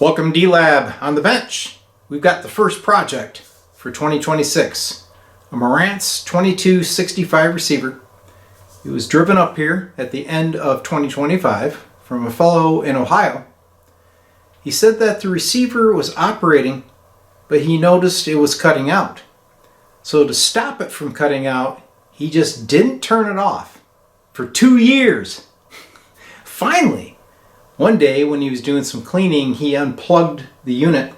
Welcome D-Lab on the bench. We've got the first project for 2026, a Marantz 2265 receiver. It was driven up here at the end of 2025 from a fellow in Ohio. He said that the receiver was operating, but he noticed it was cutting out. So to stop it from cutting out, he just didn't turn it off for 2 years. Finally, one day when he was doing some cleaning, he unplugged the unit.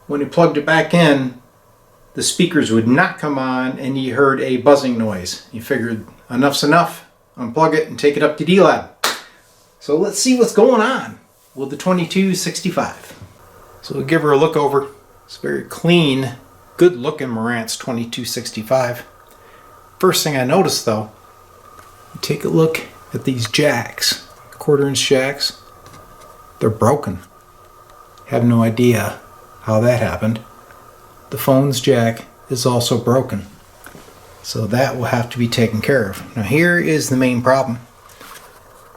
When he plugged it back in, the speakers would not come on and he heard a buzzing noise. He figured enough's enough, unplug it and take it up to D-Lab. So let's see what's going on with the 2265. So we'll give her a look over. It's a very clean, good looking Marantz 2265. First thing I noticed though, take a look at these jacks, 1/4-inch jacks. They're broken. Have no idea how that happened. The phone's jack is also broken. So that will have to be taken care of. Now here is the main problem.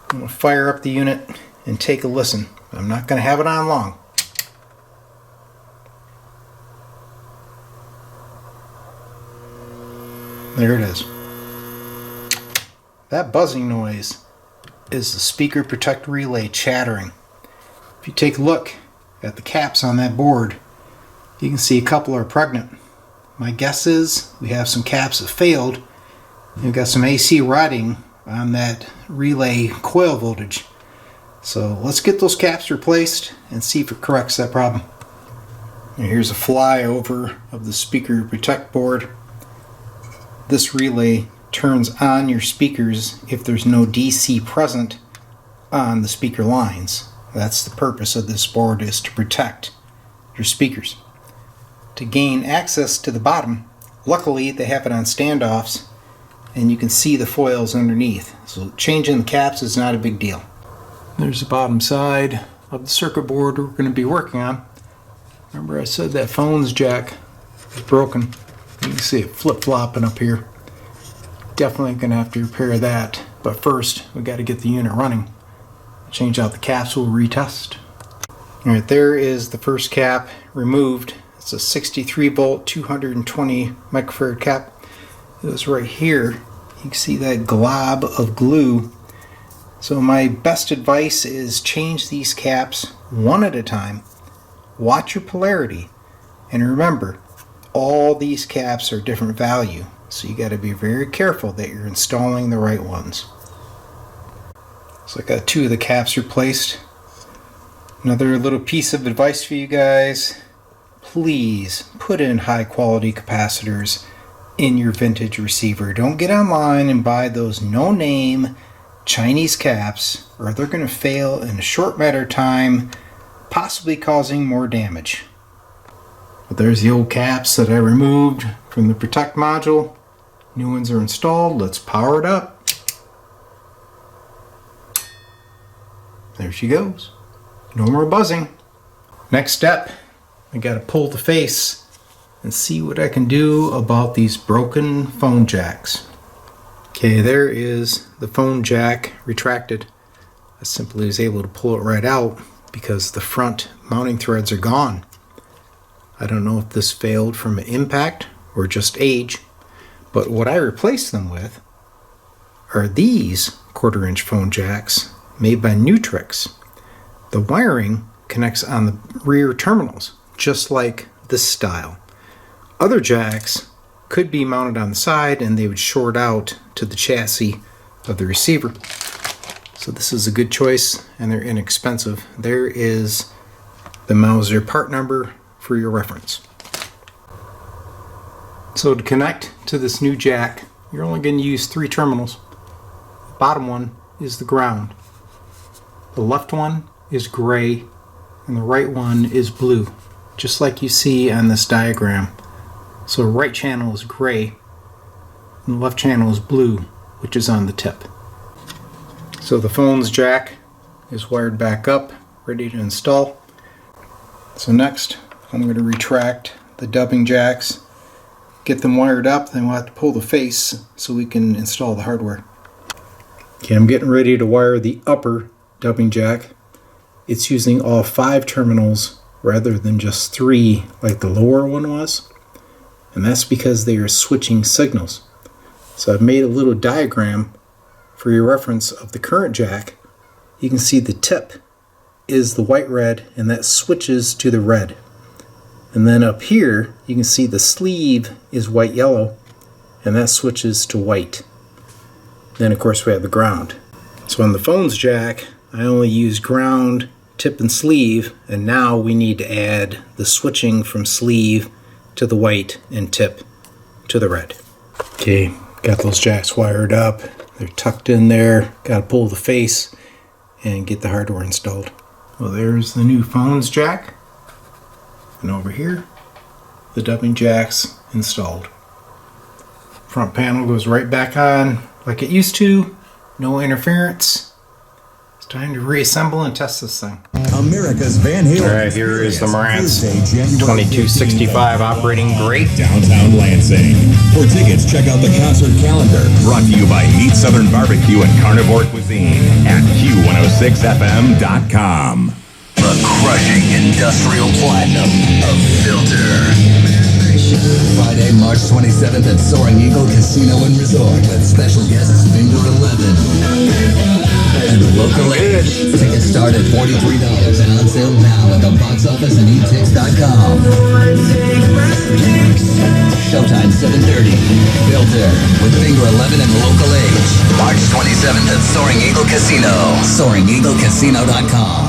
I'm going to fire up the unit and take a listen. I'm not going to have it on long. There it is. That buzzing noise is the speaker protect relay chattering. If you take a look at the caps on that board, you can see a couple are pregnant. My guess is we have some caps that failed. We've got some AC rotting on that relay coil voltage. So let's get those caps replaced and see if it corrects that problem. And here's a flyover of the speaker protect board. This relay turns on your speakers if there's no DC present on the speaker lines. That's the purpose of this board, is to protect your speakers. To gain access to the bottom, luckily they have it on standoffs and you can see the foils underneath. So changing the caps is not a big deal. There's the bottom side of the circuit board we're going to be working on. Remember I said that phone's jack is broken. You can see it flip-flopping up here. Definitely going to have to repair that, but first we got to get the unit running. Change out the caps, we'll retest. Alright, there is the first cap removed. It's a 63 volt 220 microfarad cap. It was right here. You can see that glob of glue. So my best advice is change these caps one at a time. Watch your polarity, and remember, all these caps are different value, so you got to be very careful that you're installing the right ones. So I got 2 of the caps replaced. Another little piece of advice for you guys: please put in high quality capacitors in your vintage receiver. Don't get online and buy those no name Chinese caps, or they're going to fail in a short matter of time, possibly causing more damage. But there's the old caps that I removed from the protect module. New ones are installed. Let's power it up. There she goes. No more buzzing. Next step, I gotta pull the face and see what I can do about these broken phone jacks. Okay, there is the phone jack retracted. I simply was able to pull it right out because the front mounting threads are gone. I don't know if this failed from an impact or just age, but what I replaced them with are these 1/4-inch phone jacks made by Nutrix. The wiring connects on the rear terminals, just like this style. Other jacks could be mounted on the side and they would short out to the chassis of the receiver. So this is a good choice and they're inexpensive. There is the Mauser part number for your reference. So to connect to this new jack, you're only going to use 3 terminals. The bottom one is the ground. The left one is gray and the right one is blue, just like you see on this diagram. So the right channel is gray and the left channel is blue, which is on the tip. So the phone's jack is wired back up, ready to install. So next I'm going to retract the dubbing jacks, get them wired up, then we'll have to pull the face so we can install the hardware. Okay, I'm getting ready to wire the upper dubbing jack. it's using all 5 terminals rather than just 3 like the lower one was. And that's because they are switching signals. So I've made a little diagram for your reference of the current jack. You can see the tip is the white red, and that switches to the red. And then up here you can see the sleeve is white yellow, and that switches to white. Then of course we have the ground. So on the phone's jack I only use ground, tip, and sleeve, and now we need to add the switching from sleeve to the white and tip to the red. Okay, got those jacks wired up. They're tucked in there. Got to pull the face and get the hardware installed. Well, there's the new phone's jack. And over here, the dubbing jack's installed. Front panel goes right back on like it used to. No interference. It's time to reassemble and test this thing. America's Van Halen. Alright, here is the Marantz 2265 operating great. Downtown Lansing. For tickets, check out the concert calendar. Brought to you by Heat Southern Barbecue and Carnivore Cuisine at Q106FM.com. The crushing industrial platinum of Filter. Friday, March 27th at Soaring Eagle Casino and Resort with special guests Finger 11 and Local 8. Tickets start at $43 and on sale now at the box office and etix.com. Showtime 7:30. Filter with Finger 11 and Local 8. March 27th at Soaring Eagle Casino. SoaringEagleCasino.com.